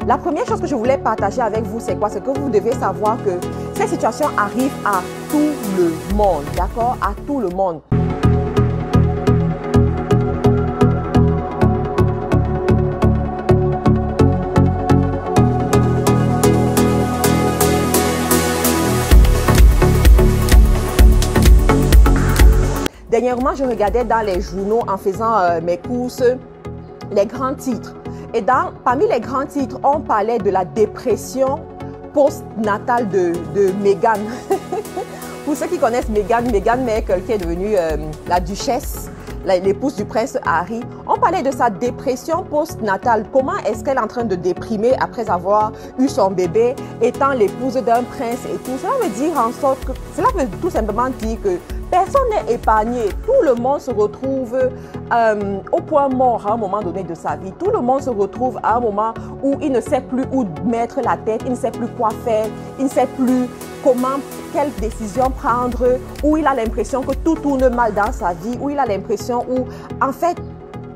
La première chose que je voulais partager avec vous, c'est quoi? C'est que vous devez savoir que ces situations arrivent à tout le monde, d'accord? À tout le monde. Dernièrement, je regardais dans les journaux en faisant mes courses les grands titres. Et parmi les grands titres, on parlait de la dépression post-natale de Meghan. Pour ceux qui connaissent Meghan Markle, qui est devenue la duchesse, l'épouse du prince Harry, on parlait de sa dépression post-natale. Comment est-ce qu'elle est en train de déprimer après avoir eu son bébé, étant l'épouse d'un prince et tout. Cela veut tout simplement dire que personne n'est épargné. Tout le monde se retrouve au point mort à un moment donné de sa vie. Tout le monde se retrouve à un moment où il ne sait plus où mettre la tête, il ne sait plus quoi faire, il ne sait plus quelle décision prendre, où il a l'impression que tout tourne mal dans sa vie, où il a l'impression où, en fait,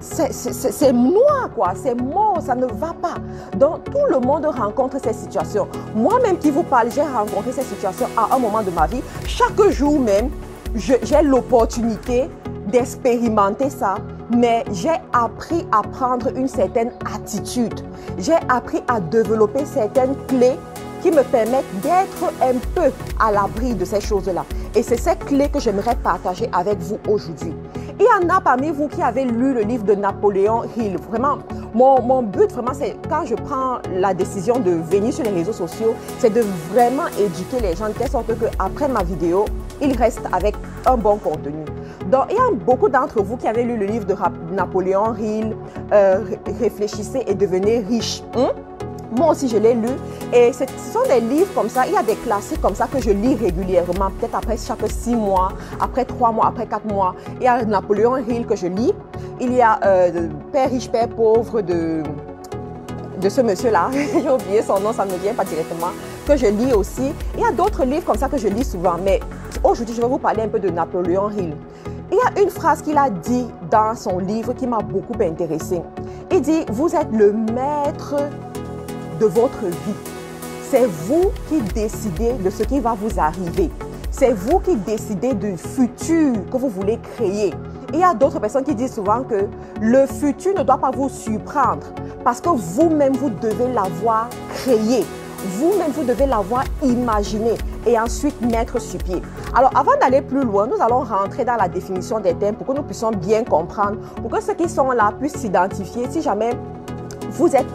c'est noir, quoi, c'est mort, ça ne va pas. Donc, tout le monde rencontre ces situations. Moi-même qui vous parle, j'ai rencontré ces situations à un moment de ma vie. Chaque jour même, j'ai l'opportunité d'expérimenter ça, mais j'ai appris à prendre une certaine attitude. J'ai appris à développer certaines clés qui me permettent d'être un peu à l'abri de ces choses-là. Et c'est ces clés que j'aimerais partager avec vous aujourd'hui. Il y en a parmi vous qui avez lu le livre de Napoléon Hill. Vraiment, mon but, vraiment, c'est quand je prends la décision de venir sur les réseaux sociaux, c'est de vraiment éduquer les gens de telle sorte qu'après ma vidéo, ils restent avec un bon contenu. Donc, il y a beaucoup d'entre vous qui avez lu le livre de Napoléon Hill, Réfléchissez et devenez riche. Moi aussi, je l'ai lu et ce sont des livres comme ça, il y a des classiques comme ça que je lis régulièrement, peut-être après chaque 6 mois, après 3 mois, après 4 mois. Il y a Napoléon Hill que je lis, il y a Père riche, Père pauvre de ce monsieur-là, j'ai oublié son nom, ça ne me vient pas directement, que je lis aussi. Il y a d'autres livres comme ça que je lis souvent, mais aujourd'hui, je vais vous parler un peu de Napoléon Hill. Il y a une phrase qu'il a dit dans son livre qui m'a beaucoup intéressée. Il dit, vous êtes le maître de votre vie. C'est vous qui décidez de ce qui va vous arriver. C'est vous qui décidez du futur que vous voulez créer. Il y a d'autres personnes qui disent souvent que le futur ne doit pas vous surprendre parce que vous-même, vous devez l'avoir créé. Vous-même, vous devez l'avoir imaginé et ensuite mettre sur pied. Alors, avant d'aller plus loin, nous allons rentrer dans la définition des termes pour que nous puissions bien comprendre, pour que ceux qui sont là puissent s'identifier. Si jamais vous êtes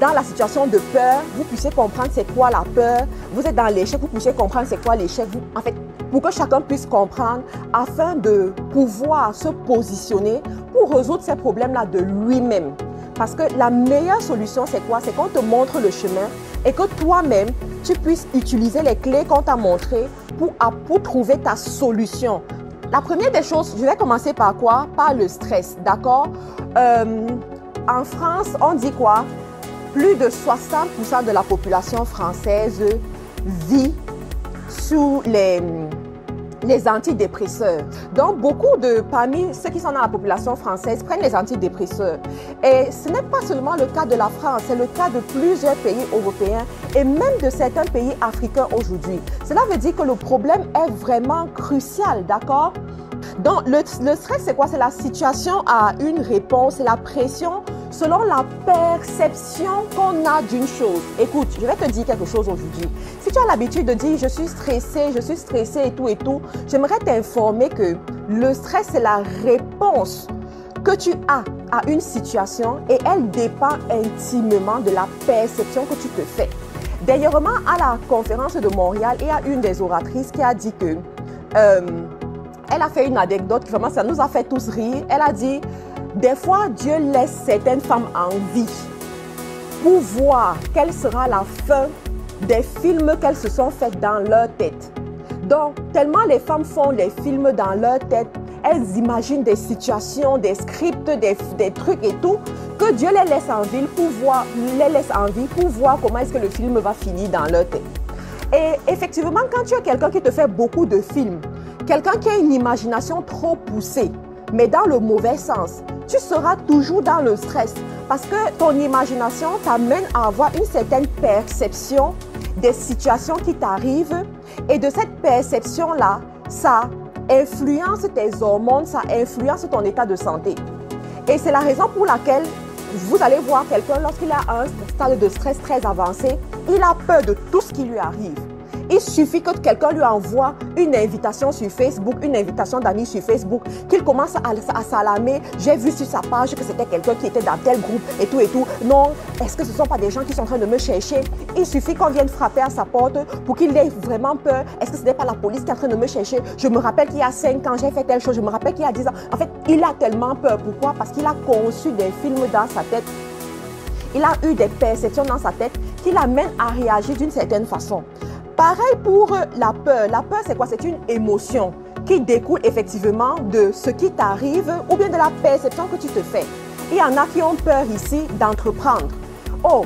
dans la situation de peur, vous puissiez comprendre c'est quoi la peur. Vous êtes dans l'échec, vous puissiez comprendre c'est quoi l'échec. En fait, pour que chacun puisse comprendre, afin de pouvoir se positionner pour résoudre ces problèmes-là de lui-même. Parce que la meilleure solution, c'est quoi? C'est qu'on te montre le chemin et que toi-même, tu puisses utiliser les clés qu'on t'a montrées pour trouver ta solution. La première des choses, je vais commencer par quoi? Par le stress, d'accord? En France, on dit quoi? Plus de 60% de la population française vit sous les antidépresseurs. Donc, parmi ceux qui sont dans la population française prennent les antidépresseurs. Et ce n'est pas seulement le cas de la France, c'est le cas de plusieurs pays européens et même de certains pays africains aujourd'hui. Cela veut dire que le problème est vraiment crucial, d'accord? Donc, le stress, c'est quoi? C'est la situation à une réponse, c'est la pression selon la perception qu'on a d'une chose. Écoute, je vais te dire quelque chose aujourd'hui. Si tu as l'habitude de dire « je suis stressé et tout », j'aimerais t'informer que le stress, c'est la réponse que tu as à une situation et elle dépend intimement de la perception que tu te fais. Dernièrement, à la conférence de Montréal, il y a une des oratrices qui a dit que elle a fait une anecdote qui vraiment ça nous a fait tous rire. Elle a dit « Des fois, Dieu laisse certaines femmes en vie pour voir quelle sera la fin des films qu'elles se sont faites dans leur tête. » Donc, tellement les femmes font les films dans leur tête, elles imaginent des situations, des scripts, des trucs et tout, que Dieu les laisse en vie pour voir comment est-ce que le film va finir dans leur tête. Et effectivement, quand tu es quelqu'un qui te fait beaucoup de films, quelqu'un qui a une imagination trop poussée, mais dans le mauvais sens. Tu seras toujours dans le stress parce que ton imagination t'amène à avoir une certaine perception des situations qui t'arrivent et de cette perception-là, ça influence tes hormones, ça influence ton état de santé. Et c'est la raison pour laquelle vous allez voir quelqu'un lorsqu'il a un stade de stress très avancé, il a peur de tout ce qui lui arrive. Il suffit que quelqu'un lui envoie une invitation sur Facebook, une invitation d'amis sur Facebook, qu'il commence à s'alarmer. J'ai vu sur sa page que c'était quelqu'un qui était dans tel groupe et tout et tout. Non, est-ce que ce ne sont pas des gens qui sont en train de me chercher? Il suffit qu'on vienne frapper à sa porte pour qu'il ait vraiment peur. Est-ce que ce n'est pas la police qui est en train de me chercher? Je me rappelle qu'il y a 5 ans, j'ai fait telle chose. Je me rappelle qu'il y a 10 ans. En fait, il a tellement peur. Pourquoi? Parce qu'il a conçu des films dans sa tête. Il a eu des perceptions dans sa tête qui l'amènent à réagir d'une certaine façon. Pareil pour la peur. La peur, c'est quoi? C'est une émotion qui découle effectivement de ce qui t'arrive ou bien de la perception que tu te fais. Il y en a qui ont peur ici d'entreprendre. Oh,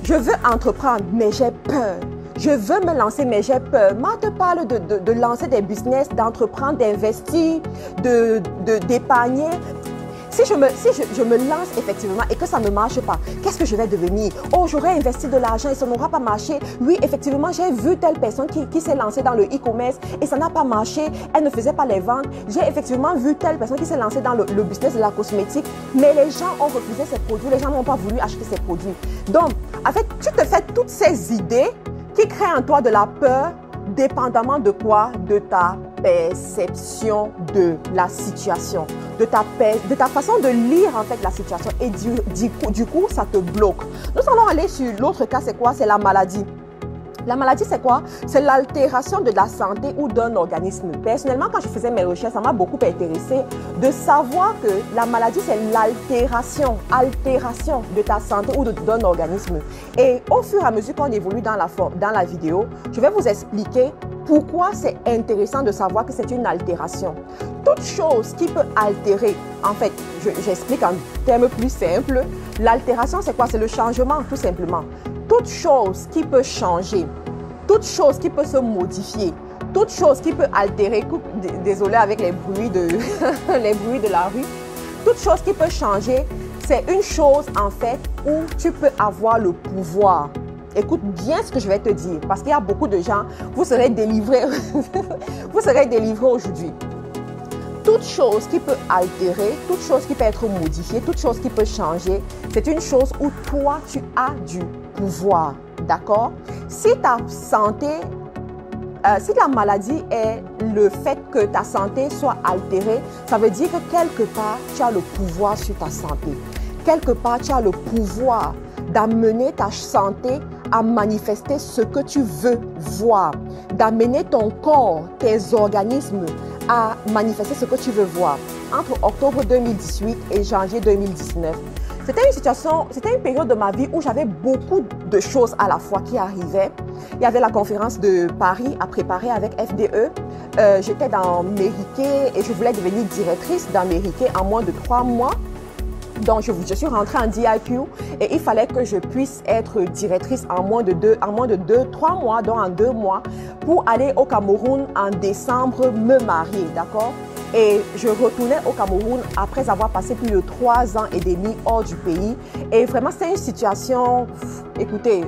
je veux entreprendre, mais j'ai peur. Je veux me lancer, mais j'ai peur. Moi, je te parle de lancer des business, d'entreprendre, d'investir, d'épargner. Si je me lance effectivement et que ça ne marche pas, qu'est-ce que je vais devenir? Oh, j'aurais investi de l'argent et ça n'aura pas marché. Oui, effectivement, j'ai vu telle personne qui s'est lancée dans le e-commerce et ça n'a pas marché. Elle ne faisait pas les ventes. J'ai effectivement vu telle personne qui s'est lancée dans le business de la cosmétique, mais les gens ont refusé ses produits. Les gens n'ont pas voulu acheter ses produits. Donc, en fait, tu te fais toutes ces idées qui créent en toi de la peur, dépendamment de quoi? De ta perception de la situation, de ta façon de lire en fait la situation et du coup ça te bloque. Nous allons aller sur l'autre cas, c'est quoi? C'est la maladie. La maladie, c'est quoi? C'est l'altération de la santé ou d'un organisme. Personnellement, quand je faisais mes recherches, ça m'a beaucoup intéressé de savoir que la maladie, c'est l'altération de ta santé ou d'un organisme. Et au fur et à mesure qu'on évolue dans la vidéo, je vais vous expliquer pourquoi c'est intéressant de savoir que c'est une altération. Toute chose qui peut altérer, en fait, j'explique en termes plus simples, l'altération, c'est quoi? C'est le changement, tout simplement. Toute chose qui peut changer, toute chose qui peut se modifier, toute chose qui peut altérer, désolé avec les bruits les bruits de la rue, toute chose qui peut changer, c'est une chose en fait où tu peux avoir le pouvoir. Écoute bien ce que je vais te dire parce qu'il y a beaucoup de gens, vous serez délivrés, vous serez délivrés aujourd'hui. Toute chose qui peut altérer, toute chose qui peut être modifiée, toute chose qui peut changer, c'est une chose où toi, tu as du pouvoir, d'accord? Si ta santé, si la maladie est le fait que ta santé soit altérée, ça veut dire que quelque part, tu as le pouvoir sur ta santé. Quelque part, tu as le pouvoir d'amener ta santé à manifester ce que tu veux voir, d'amener ton corps, tes organismes à manifester ce que tu veux voir. Entre octobre 2018 et janvier 2019, c'était une période de ma vie où j'avais beaucoup de choses à la fois qui arrivaient. Il y avait la conférence de Paris à préparer avec FDE. J'étais dans Mériquet et je voulais devenir directrice dans Mériquet en moins de 3 mois. Donc, je suis rentrée en DIQ et il fallait que je puisse être directrice en moins de 3 mois, donc en 2 mois, pour aller au Cameroun en décembre me marier, d'accord? Et je retournais au Cameroun après avoir passé plus de 3 ans et demi hors du pays. Et vraiment, c'était une situation, écoutez,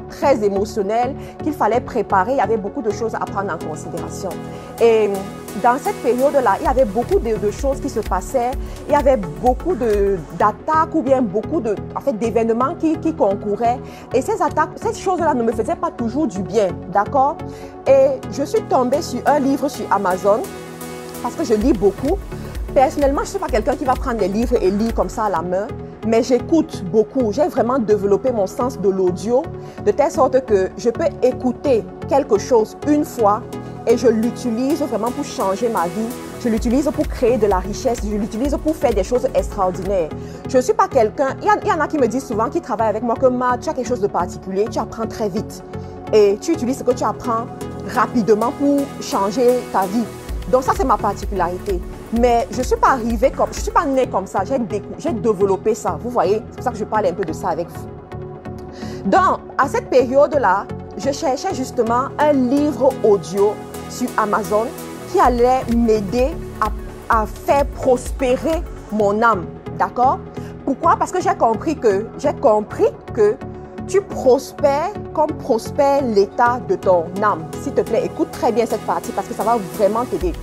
très émotionnelle qu'il fallait préparer. Il y avait beaucoup de choses à prendre en considération. Et dans cette période-là, il y avait beaucoup de choses qui se passaient. Il y avait beaucoup d'attaques ou bien beaucoup d'événements qui concouraient. Et ces attaques, ces choses-là ne me faisaient pas toujours du bien, d'accord? Et je suis tombée sur un livre sur Amazon parce que je lis beaucoup. Personnellement, je ne suis pas quelqu'un qui va prendre des livres et lire comme ça à la main, mais j'écoute beaucoup. J'ai vraiment développé mon sens de l'audio de telle sorte que je peux écouter quelque chose une fois et je l'utilise vraiment pour changer ma vie. Je l'utilise pour créer de la richesse. Je l'utilise pour faire des choses extraordinaires. Je ne suis pas quelqu'un... Il y en a qui me disent souvent, qui travaillent avec moi, que tu as quelque chose de particulier, tu apprends très vite. Et tu utilises ce que tu apprends rapidement pour changer ta vie. Donc ça, c'est ma particularité. Mais je ne suis pas arrivée comme... Je ne suis pas née comme ça. J'ai développé ça. Vous voyez? C'est pour ça que je parle un peu de ça avec vous. Donc, à cette période-là, je cherchais justement un livre audio sur Amazon qui allait m'aider à faire prospérer mon âme. D'accord? Pourquoi? Parce que j'ai compris que tu prospères comme prospère l'état de ton âme. S'il te plaît, écoute très bien cette partie parce que ça va vraiment t'aider.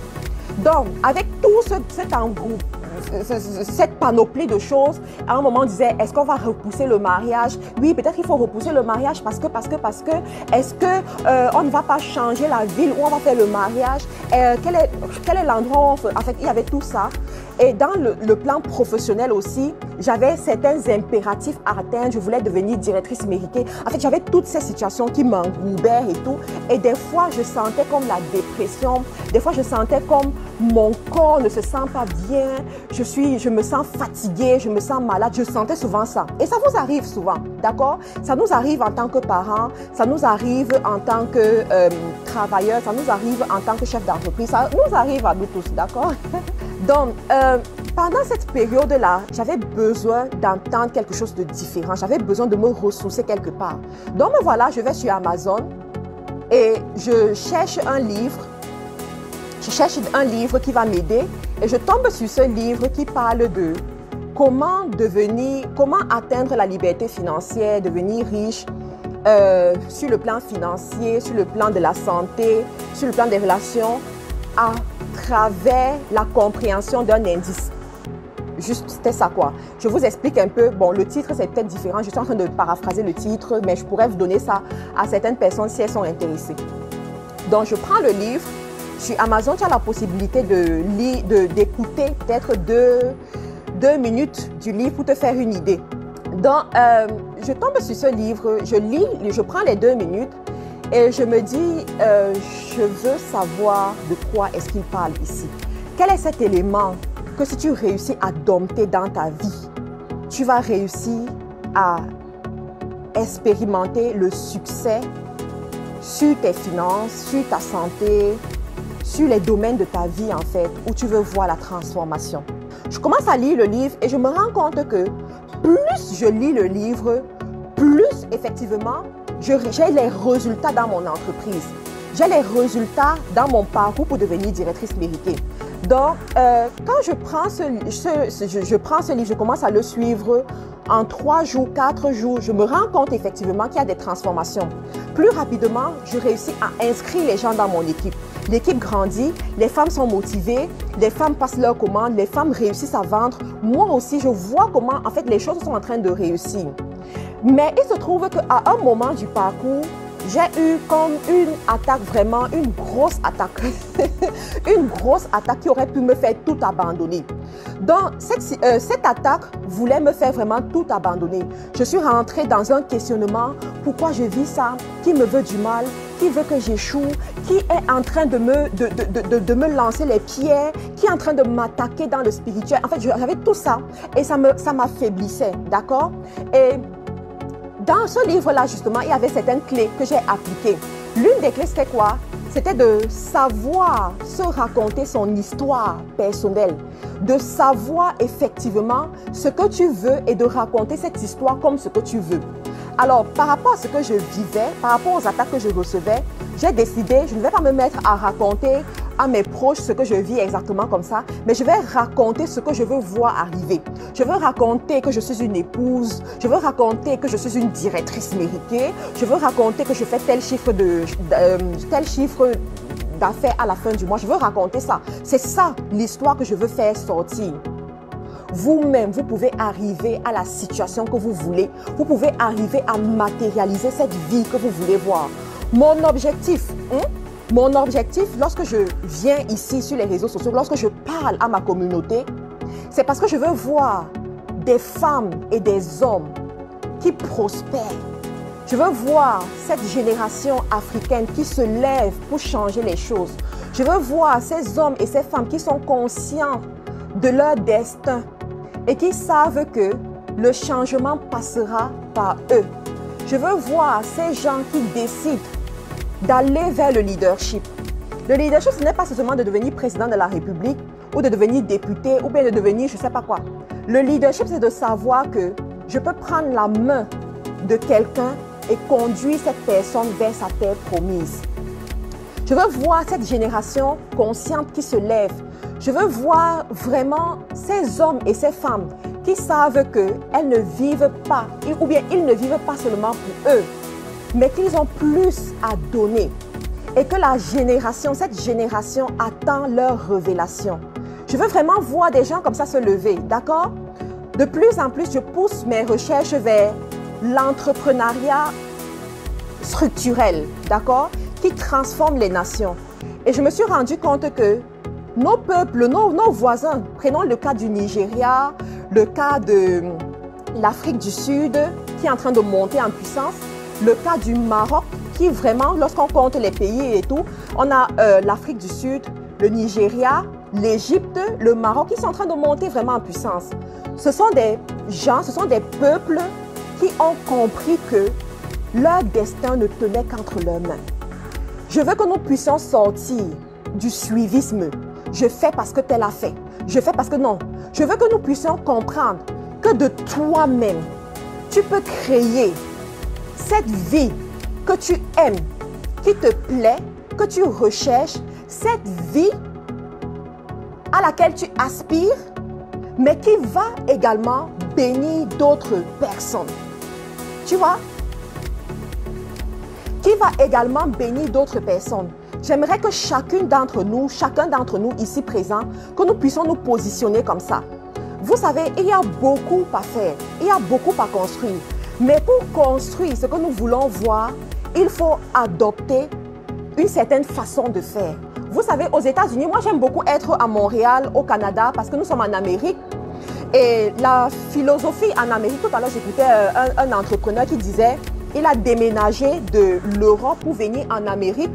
Donc, avec tout cet engouement, cette panoplie de choses, à un moment on disait, est-ce qu'on va repousser le mariage? Oui, peut-être qu'il faut repousser le mariage parce que, est-ce que on ne va pas changer la ville où on va faire le mariage? Quel est l'endroit où en fait, il y avait tout ça. Et dans le plan professionnel aussi, j'avais certains impératifs à atteindre. Je voulais devenir directrice méritée. En fait, j'avais toutes ces situations qui m'engoubèrent et tout. Et des fois, je sentais comme la dépression. Des fois, je sentais comme mon corps ne se sent pas bien. Je me sens fatiguée, je me sens malade. Je sentais souvent ça. Et ça vous arrive souvent, d'accord? Ça nous arrive en tant que parents, ça nous arrive en tant que travailleurs, ça nous arrive en tant que chef d'entreprise. Ça nous arrive à nous tous, d'accord? Donc, pendant cette période-là, j'avais besoin d'entendre quelque chose de différent. J'avais besoin de me ressourcer quelque part. Donc, me voilà, je vais sur Amazon et je cherche un livre. Je cherche un livre qui va m'aider et je tombe sur ce livre qui parle de comment atteindre la liberté financière, devenir riche sur le plan financier, sur le plan de la santé, sur le plan des relations, à travers la compréhension d'un indice. Juste, c'était ça quoi. Je vous explique un peu. Bon, le titre, c'est peut-être différent. Je suis en train de paraphraser le titre, mais je pourrais vous donner ça à certaines personnes si elles sont intéressées. Donc, je prends le livre. Sur Amazon, tu as la possibilité d'écouter peut-être deux minutes du livre pour te faire une idée. Donc, je tombe sur ce livre, je lis, je prends les 2 minutes et je me dis, je veux savoir de quoi est-ce qu'il parle ici. Quel est cet élément que si tu réussis à dompter dans ta vie, tu vas réussir à expérimenter le succès sur tes finances, sur ta santé, sur les domaines de ta vie en fait, où tu veux voir la transformation. Je commence à lire le livre et je me rends compte que plus je lis le livre, plus effectivement, j'ai les résultats dans mon entreprise. J'ai les résultats dans mon parcours pour devenir directrice méritée. Donc, quand je prends ce livre, je commence à le suivre en 3 jours, 4 jours, je me rends compte effectivement qu'il y a des transformations. Plus rapidement, je réussis à inscrire les gens dans mon équipe. L'équipe grandit, les femmes sont motivées, les femmes passent leurs commandes, les femmes réussissent à vendre. Moi aussi, je vois comment en fait les choses sont en train de réussir. Mais il se trouve qu'à un moment du parcours, j'ai eu comme une attaque, vraiment une grosse attaque. Une grosse attaque qui aurait pu me faire tout abandonner. Donc, cette attaque voulait me faire vraiment tout abandonner. Je suis rentrée dans un questionnement. Pourquoi je vis ça? Qui me veut du mal? Qui veut que j'échoue? Qui est en train de me lancer les pierres? Qui est en train de m'attaquer dans le spirituel? En fait, j'avais tout ça et ça m'affaiblissait, d'accord? Et dans ce livre-là, justement, il y avait certaines clés que j'ai appliquées. L'une des clés, c'était quoi? C'était de savoir se raconter son histoire personnelle, de savoir effectivement ce que tu veux et de raconter cette histoire comme ce que tu veux. Alors, par rapport à ce que je vivais, par rapport aux attaques que je recevais, j'ai décidé, je ne vais pas me mettre à raconter à mes proches ce que je vis exactement comme ça, mais je vais raconter ce que je veux voir arriver. Je veux raconter que je suis une épouse, je veux raconter que je suis une directrice méritée, je veux raconter que je fais tel chiffre d'affaires à la fin du mois. Je veux raconter ça. C'est ça l'histoire que je veux faire sortir. Vous-même, vous pouvez arriver à la situation que vous voulez. Vous pouvez arriver à matérialiser cette vie que vous voulez voir. Mon objectif, lorsque je viens ici sur les réseaux sociaux, lorsque je parle à ma communauté, c'est parce que je veux voir des femmes et des hommes qui prospèrent. Je veux voir cette génération africaine qui se lève pour changer les choses. Je veux voir ces hommes et ces femmes qui sont conscients de leur destin et qui savent que le changement passera par eux. Je veux voir ces gens qui décident d'aller vers le leadership. Le leadership, ce n'est pas seulement de devenir président de la République ou de devenir député ou bien de devenir je ne sais pas quoi. Le leadership, c'est de savoir que je peux prendre la main de quelqu'un et conduire cette personne vers sa terre promise. Je veux voir cette génération consciente qui se lève. Je veux voir vraiment ces hommes et ces femmes qui savent qu'elles ne vivent pas, ou bien ils ne vivent pas seulement pour eux, mais qu'ils ont plus à donner. Et que cette génération attend leur révélation. Je veux vraiment voir des gens comme ça se lever, d'accord? De plus en plus, je pousse mes recherches vers l'entrepreneuriat structurel, d'accord? Qui transforme les nations. Et je me suis rendu compte que nos peuples, nos voisins, prenons le cas du Nigeria, le cas de l'Afrique du Sud, qui est en train de monter en puissance, le cas du Maroc, qui vraiment, lorsqu'on compte les pays et tout, on a l'Afrique du Sud, le Nigeria, l'Égypte, le Maroc, qui sont en train de monter vraiment en puissance. Ce sont des gens, ce sont des peuples qui ont compris que leur destin ne tenait qu'entre leurs mains. Je veux que nous puissions sortir du suivisme. Je fais parce que tel a fait. Je fais parce que non. Je veux que nous puissions comprendre que de toi-même, tu peux créer cette vie que tu aimes, qui te plaît, que tu recherches, cette vie à laquelle tu aspires, mais qui va également bénir d'autres personnes. Tu vois? Qui va également bénir d'autres personnes. J'aimerais que chacun d'entre nous ici présents, que nous puissions nous positionner comme ça. Vous savez, il y a beaucoup à faire, il y a beaucoup à construire. Mais pour construire ce que nous voulons voir, il faut adopter une certaine façon de faire. Vous savez, aux États-Unis, moi j'aime beaucoup être à Montréal, au Canada, parce que nous sommes en Amérique. Et la philosophie en Amérique, tout à l'heure j'écoutais un entrepreneur qui disait, il a déménagé de l'Europe pour venir en Amérique,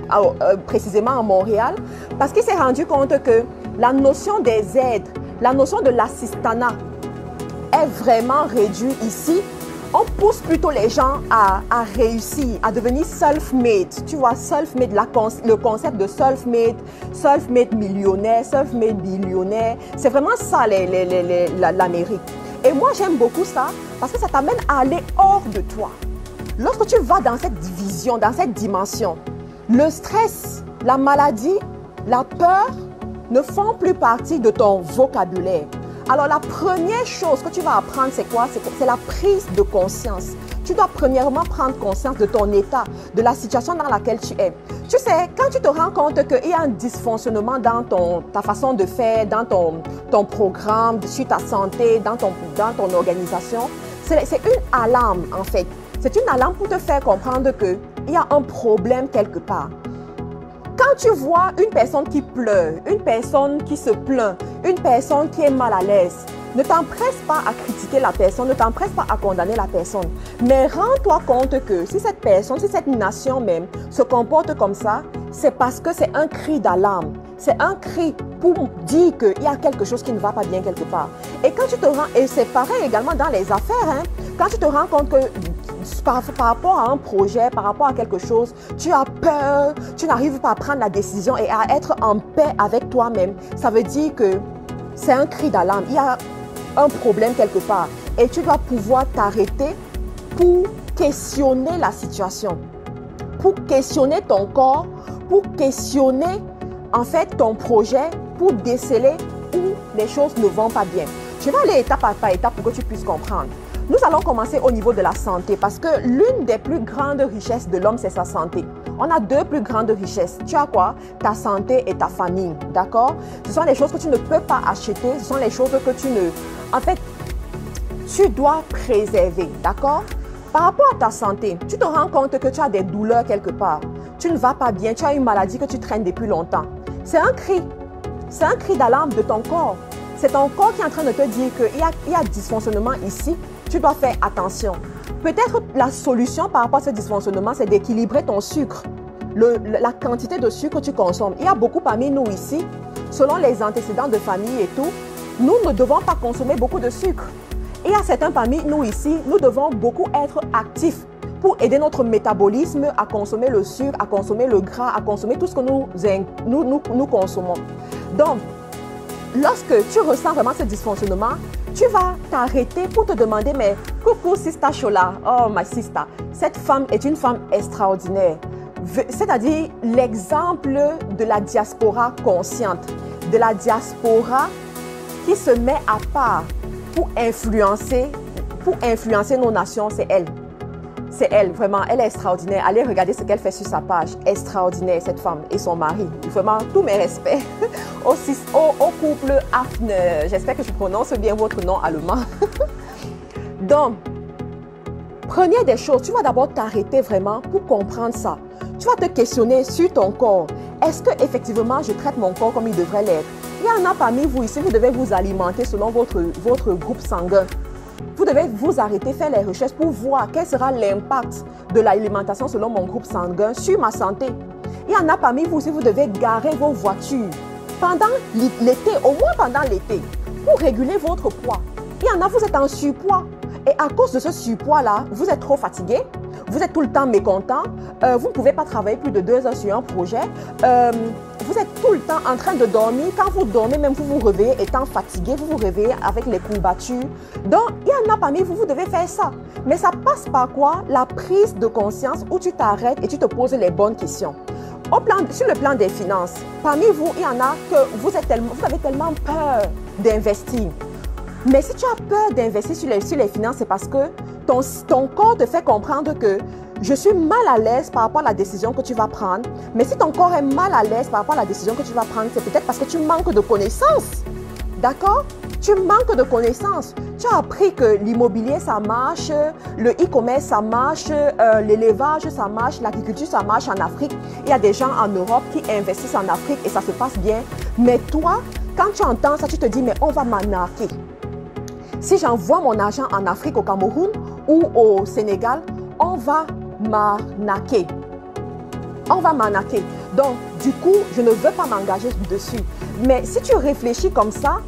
précisément à Montréal, parce qu'il s'est rendu compte que la notion des aides, la notion de l'assistanat est vraiment réduite ici. On pousse plutôt les gens à réussir, à devenir self-made. Tu vois, self-made, le concept de self-made millionnaire, self-made billionnaire. C'est vraiment ça l'Amérique. Et moi, j'aime beaucoup ça parce que ça t'amène à aller hors de toi. Lorsque tu vas dans cette division, dans cette dimension, le stress, la maladie, la peur ne font plus partie de ton vocabulaire. Alors la première chose que tu vas apprendre, c'est quoi? C'est la prise de conscience. Tu dois premièrement prendre conscience de ton état, de la situation dans laquelle tu es. Tu sais, quand tu te rends compte qu'il y a un dysfonctionnement dans ta façon de faire, dans ton programme, sur ta santé, dans ton organisation, c'est une alarme en fait. C'est une alarme pour te faire comprendre qu'il y a un problème quelque part. Quand tu vois une personne qui pleure, une personne qui se plaint, une personne qui est mal à l'aise, ne t'empresse pas à critiquer la personne, ne t'empresse pas à condamner la personne. Mais rends-toi compte que si cette personne, si cette nation même se comporte comme ça, c'est parce que c'est un cri d'alarme. C'est un cri pour dire qu'il y a quelque chose qui ne va pas bien quelque part. Et quand tu te rends, et c'est pareil également dans les affaires, hein, quand tu te rends compte que par rapport à un projet, par rapport à quelque chose, tu as peur, tu n'arrives pas à prendre la décision et à être en paix avec toi-même, ça veut dire que c'est un cri d'alarme. Il y a un problème quelque part et tu dois pouvoir t'arrêter pour questionner la situation, pour questionner ton corps, pour questionner en fait ton projet, pour déceler où les choses ne vont pas bien. Je vais aller étape par étape pour que tu puisses comprendre. Nous allons commencer au niveau de la santé parce que l'une des plus grandes richesses de l'homme, c'est sa santé. On a deux plus grandes richesses. Tu as quoi? Ta santé et ta famille, d'accord? Ce sont les choses que tu ne peux pas acheter, ce sont les choses que tu ne... En fait, tu dois préserver, d'accord? Par rapport à ta santé, tu te rends compte que tu as des douleurs quelque part. Tu ne vas pas bien, tu as une maladie que tu traînes depuis longtemps. C'est un cri d'alarme de ton corps. C'est ton corps qui est en train de te dire qu'il y a dysfonctionnement ici. Tu dois faire attention. Peut-être la solution par rapport à ce dysfonctionnement, c'est d'équilibrer ton sucre, la quantité de sucre que tu consommes. Il y a beaucoup parmi nous ici, selon les antécédents de famille et tout, nous ne devons pas consommer beaucoup de sucre. Il y a certains parmi nous ici, nous devons beaucoup être actifs pour aider notre métabolisme à consommer le sucre, à consommer le gras, à consommer tout ce que nous consommons. Donc, lorsque tu ressens vraiment ce dysfonctionnement, tu vas t'arrêter pour te demander, mais coucou Sista Chola, oh ma Sista, cette femme est une femme extraordinaire. C'est-à-dire l'exemple de la diaspora consciente, de la diaspora qui se met à part pour influencer nos nations, c'est elle. C'est elle, vraiment, elle est extraordinaire. Allez regarder ce qu'elle fait sur sa page. Extraordinaire, cette femme et son mari. Vraiment, tous mes respects au couple Hafner. J'espère que je prononce bien votre nom allemand. Donc, prenez des choses. Tu vas d'abord t'arrêter vraiment pour comprendre ça. Tu vas te questionner sur ton corps. Est-ce que effectivement je traite mon corps comme il devrait l'être? Il y en a parmi vous ici, vous devez vous alimenter selon votre groupe sanguin. Vous devez vous arrêter, faire les recherches pour voir quel sera l'impact de l'alimentation selon mon groupe sanguin sur ma santé. Il y en a parmi vous si vous devez garer vos voitures pendant l'été, au moins pendant l'été, pour réguler votre poids. Il y en a, vous êtes en surpoids. Et à cause de ce surpoids-là, vous êtes trop fatigué, vous êtes tout le temps mécontent, vous ne pouvez pas travailler plus de 2 heures sur un projet, vous êtes tout le temps en train de dormir. Quand vous dormez, même vous vous réveillez étant fatigué, vous vous réveillez avec les courbatures. Donc, il y en a parmi vous, vous devez faire ça. Mais ça passe par quoi? La prise de conscience où tu t'arrêtes et tu te poses les bonnes questions. Sur le plan des finances, parmi vous, il y en a que vous avez tellement peur d'investir. Mais si tu as peur d'investir sur les finances, c'est parce que ton corps te fait comprendre que je suis mal à l'aise par rapport à la décision que tu vas prendre. Mais si ton corps est mal à l'aise par rapport à la décision que tu vas prendre, c'est peut-être parce que tu manques de connaissances. D'accord? Tu manques de connaissances. Tu as appris que l'immobilier, ça marche, le e-commerce, ça marche, l'élevage, ça marche, l'agriculture, ça marche en Afrique. Il y a des gens en Europe qui investissent en Afrique et ça se passe bien. Mais toi, quand tu entends ça, tu te dis, mais on va m'arnaquer. Si j'envoie mon argent en Afrique, au Cameroun ou au Sénégal, on va m'arnaquer. On va m'arnaquer. Donc, du coup, je ne veux pas m'engager dessus. Mais si tu réfléchis comme ça,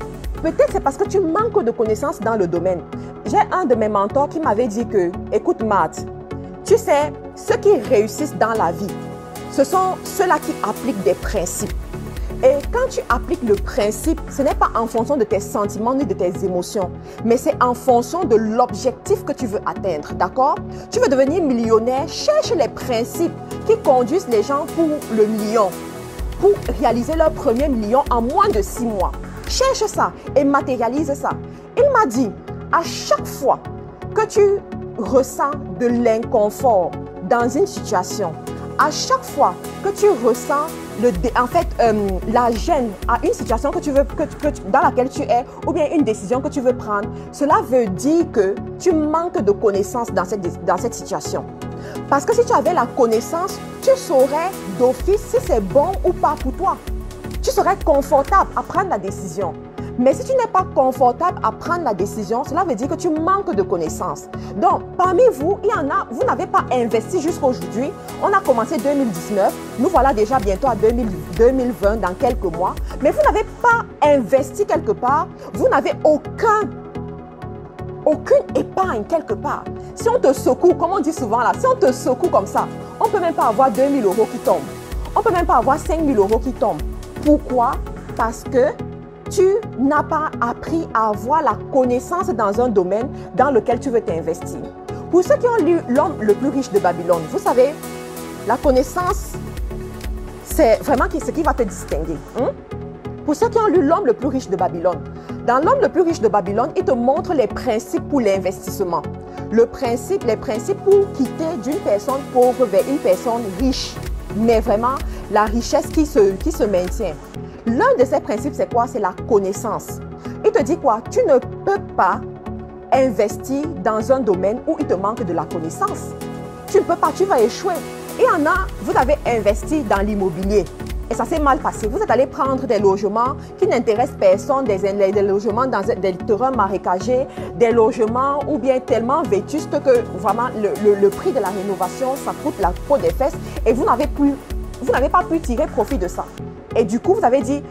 peut-être c'est parce que tu manques de connaissances dans le domaine. J'ai un de mes mentors qui m'avait dit que, écoute Matt, tu sais, ceux qui réussissent dans la vie, ce sont ceux-là qui appliquent des principes. Et quand tu appliques le principe, ce n'est pas en fonction de tes sentiments ni de tes émotions, mais c'est en fonction de l'objectif que tu veux atteindre, d'accord? Tu veux devenir millionnaire, cherche les principes qui conduisent les gens pour le million, pour réaliser leur premier million en moins de 6 mois. Cherche ça et matérialise ça. Il m'a dit, à chaque fois que tu ressens de l'inconfort dans une situation, à chaque fois que tu ressens la gêne à une situation dans laquelle tu es ou bien une décision que tu veux prendre, cela veut dire que tu manques de connaissances dans cette situation. Parce que si tu avais la connaissance, tu saurais d'office si c'est bon ou pas pour toi. Tu serais confortable à prendre la décision. Mais si tu n'es pas confortable à prendre la décision, cela veut dire que tu manques de connaissances. Donc, parmi vous, il y en a, vous n'avez pas investi jusqu'à aujourd'hui. On a commencé 2019. Nous voilà déjà bientôt à 2020 dans quelques mois. Mais vous n'avez pas investi quelque part. Vous n'avez aucune épargne quelque part. Si on te secoue, comme on dit souvent là, si on te secoue comme ça, on ne peut même pas avoir 2 000 € qui tombent. On ne peut même pas avoir 5 000 € qui tombent. Pourquoi? Parce que tu n'as pas appris à avoir la connaissance dans un domaine dans lequel tu veux t'investir. Pour ceux qui ont lu L'homme le plus riche de Babylone, vous savez, la connaissance, c'est vraiment ce qui va te distinguer. Pour ceux qui ont lu L'homme le plus riche de Babylone, dans L'homme le plus riche de Babylone, il te montre les principes pour l'investissement. Les principes pour quitter d'une personne pauvre vers une personne riche, mais vraiment la richesse qui se maintient. L'un de ces principes, c'est quoi? C'est la connaissance. Il te dit quoi? Tu ne peux pas investir dans un domaine où il te manque de la connaissance. Tu ne peux pas, tu vas échouer. Il y en a, vous avez investi dans l'immobilier et ça s'est mal passé. Vous êtes allé prendre des logements qui n'intéressent personne, des logements dans des terrains marécagés, des logements ou bien tellement vétustes que vraiment le prix de la rénovation, ça coûte la peau des fesses et vous n'avez pas pu tirer profit de ça. Et du coup, vous avez dit,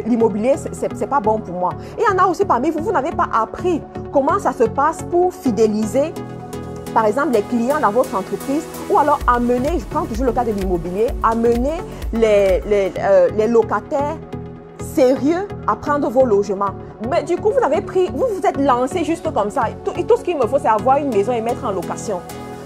l'immobilier, c'est pas bon pour moi. Il y en a aussi parmi vous, vous n'avez pas appris comment ça se passe pour fidéliser, par exemple, les clients dans votre entreprise ou alors amener, je prends toujours le cas de l'immobilier, amener les locataires sérieux à prendre vos logements. Mais du coup, vous vous êtes lancé juste comme ça. Tout ce qu'il me faut, c'est avoir une maison et mettre en location.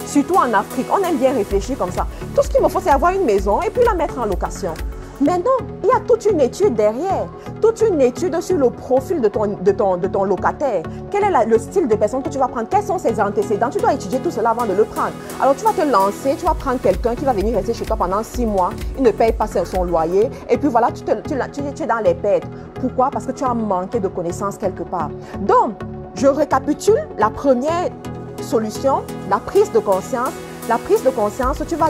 Surtout en Afrique, on aime bien réfléchir comme ça. Tout ce qu'il me faut, c'est avoir une maison et puis la mettre en location. Maintenant, il y a toute une étude derrière, toute une étude sur le profil de ton locataire. Quel est le style de personne que tu vas prendre? Quels sont ses antécédents? Tu dois étudier tout cela avant de le prendre. Alors, tu vas te lancer, tu vas prendre quelqu'un qui va venir rester chez toi pendant 6 mois. Il ne paye pas son loyer. Et puis voilà, tu es dans les pertes. Pourquoi? Parce que tu as manqué de connaissances quelque part. Donc, je récapitule la première solution, la prise de conscience. La prise de conscience, tu vas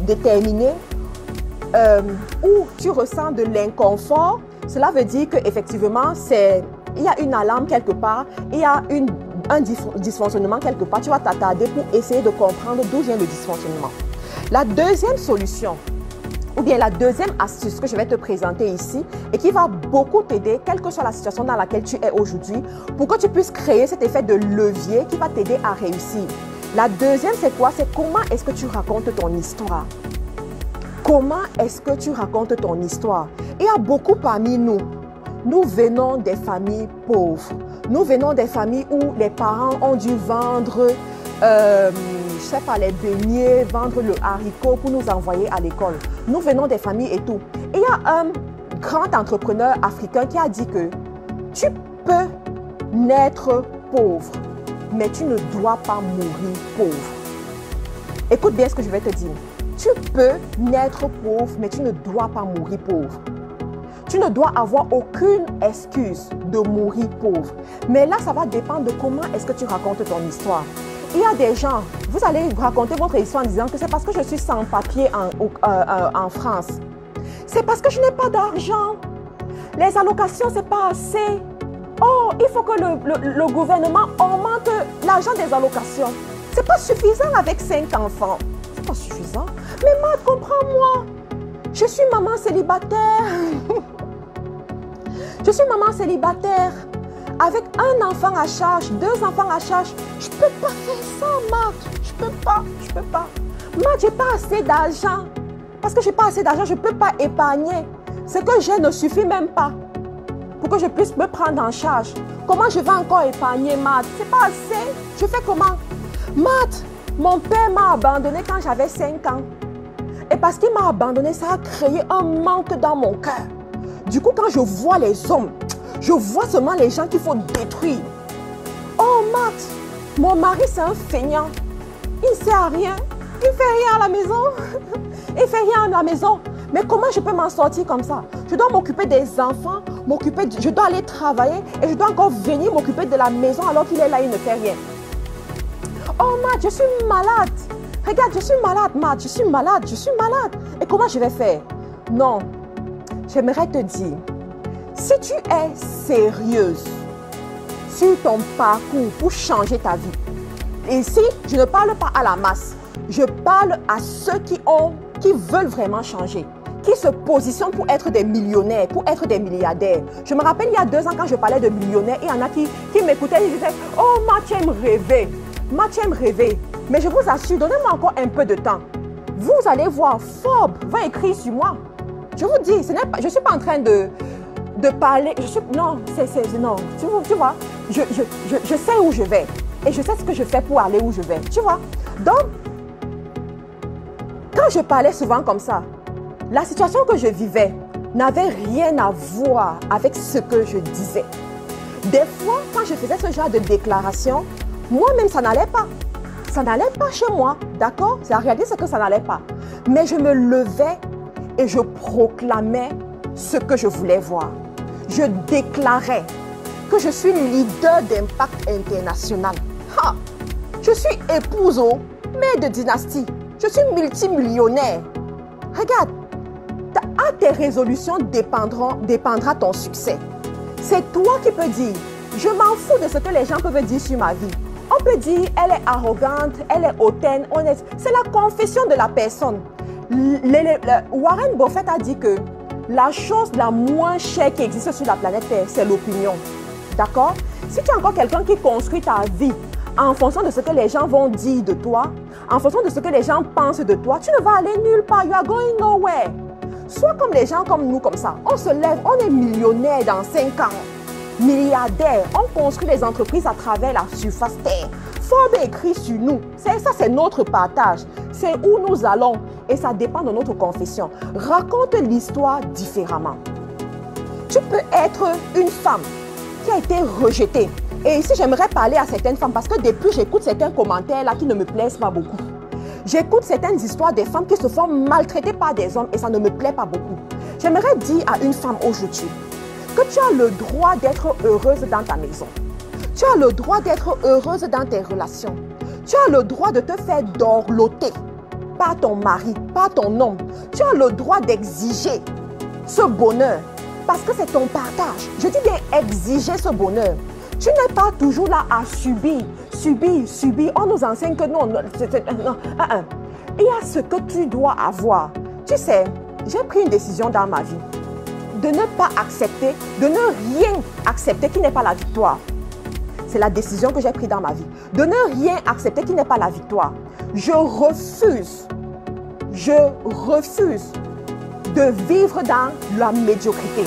déterminer où tu ressens de l'inconfort. Cela veut dire qu'effectivement, il y a une alarme quelque part, il y a un dysfonctionnement quelque part. Tu vas t'attarder pour essayer de comprendre d'où vient le dysfonctionnement. La deuxième solution, ou bien la deuxième astuce que je vais te présenter ici et qui va beaucoup t'aider, quelle que soit la situation dans laquelle tu es aujourd'hui, pour que tu puisses créer cet effet de levier qui va t'aider à réussir. La deuxième, c'est quoi? C'est comment est-ce que tu racontes ton histoire? Comment est-ce que tu racontes ton histoire? Il y a beaucoup parmi nous. Nous venons des familles pauvres. Nous venons des familles où les parents ont dû vendre, je sais pas, les beignets, vendre le haricot pour nous envoyer à l'école. Nous venons des familles et tout. Et il y a un grand entrepreneur africain qui a dit que tu peux naître pauvre, mais tu ne dois pas mourir pauvre. Écoute bien ce que je vais te dire. Tu peux naître pauvre, mais tu ne dois pas mourir pauvre. Tu ne dois avoir aucune excuse de mourir pauvre. Mais là, ça va dépendre de comment est-ce que tu racontes ton histoire. Il y a des gens, vous allez raconter votre histoire en disant que c'est parce que je suis sans papier en France. C'est parce que je n'ai pas d'argent. Les allocations, ce n'est pas assez. Oh, il faut que le gouvernement augmente l'argent des allocations. Ce n'est pas suffisant avec 5 enfants. Ce n'est pas suffisant. Mais Matt, comprends-moi. Je suis maman célibataire. Je suis maman célibataire. Avec un enfant à charge, 2 enfants à charge. Je ne peux pas faire ça, Matt. Je ne peux pas. Matt, je n'ai pas assez d'argent. Parce que je n'ai pas assez d'argent, je ne peux pas épargner. Ce que j'ai ne suffit même pas pour que je puisse me prendre en charge. Comment je vais encore épargner, Matt? C'est pas assez. Je fais comment? Matt, mon père m'a abandonné quand j'avais 5 ans. Et parce qu'il m'a abandonné, ça a créé un manque dans mon cœur. Du coup, quand je vois les hommes, je vois seulement les gens qu'il faut détruire. Oh, Matt, mon mari, c'est un feignant. Il ne sert à rien. Il ne fait rien à la maison. Il ne fait rien à la maison. Mais comment je peux m'en sortir comme ça? Je dois m'occuper des enfants, je dois aller travailler et je dois encore venir m'occuper de la maison alors qu'il est là, il ne fait rien. Oh, Matt, je suis malade. Regarde, je suis malade, Matt. Je suis malade. Et comment je vais faire? Non, j'aimerais te dire, si tu es sérieuse sur ton parcours pour changer ta vie, et ici, je ne parle pas à la masse, je parle à ceux qui veulent vraiment changer, qui se positionnent pour être des millionnaires, pour être des milliardaires. Je me rappelle il y a 2 ans quand je parlais de millionnaires, il y en a qui m'écoutaient, ils disaient « Oh, Matt, tu aimes rêver. Matt, tu aimes rêver. » Mais je vous assure, donnez-moi encore un peu de temps. Vous allez voir, Forbes va écrire sur moi. Je vous dis, je ne suis pas en train de parler. Non, tu vois, je sais où je vais. Et je sais ce que je fais pour aller où je vais. Tu vois? Donc, quand je parlais souvent comme ça, la situation que je vivais n'avait rien à voir avec ce que je disais. Des fois, quand je faisais ce genre de déclaration, moi-même, ça n'allait pas. Ça n'allait pas chez moi, d'accord? C'est la réalité, c'est que ça n'allait pas. Mais je me levais et je proclamais ce que je voulais voir. Je déclarais que je suis leader d'impact international. Ha! Je suis épouse, mère de dynastie. Je suis multimillionnaire. Regarde, à tes résolutions dépendra ton succès. C'est toi qui peux dire, je m'en fous de ce que les gens peuvent dire sur ma vie. On peut dire, elle est arrogante, elle est hautaine, honnête. C'est la confession de la personne. Warren Buffett a dit que la chose la moins chère qui existe sur la planète Terre, c'est l'opinion. D'accord? Si tu es encore quelqu'un qui construit ta vie en fonction de ce que les gens vont dire de toi, en fonction de ce que les gens pensent de toi, tu ne vas aller nulle part. You are going nowhere. Sois comme les gens comme nous, comme ça. On se lève, on est millionnaire dans 5 ans. Milliardaire, on construit les entreprises à travers la surface terre. Forbes écrit sur nous. Ça, c'est notre partage. C'est où nous allons. et ça dépend de notre confession. Raconte l'histoire différemment. Tu peux être une femme qui a été rejetée. Et ici, j'aimerais parler à certaines femmes parce que depuis, j'écoute certains commentaires là qui ne me plaisent pas beaucoup. J'écoute certaines histoires des femmes qui se font maltraiter par des hommes et ça ne me plaît pas beaucoup. J'aimerais dire à une femme aujourd'hui que tu as le droit d'être heureuse dans ta maison. Tu as le droit d'être heureuse dans tes relations. Tu as le droit de te faire dorloter par ton mari, par ton homme. Tu as le droit d'exiger ce bonheur parce que c'est ton partage. Je dis bien exiger ce bonheur. Tu n'es pas toujours là à subir. On nous enseigne que non. Il y a ce que tu dois avoir. Tu sais, j'ai pris une décision dans ma vie de ne pas accepter, de ne rien accepter qui n'est pas la victoire. C'est la décision que j'ai prise dans ma vie. De ne rien accepter qui n'est pas la victoire. Je refuse de vivre dans la médiocrité.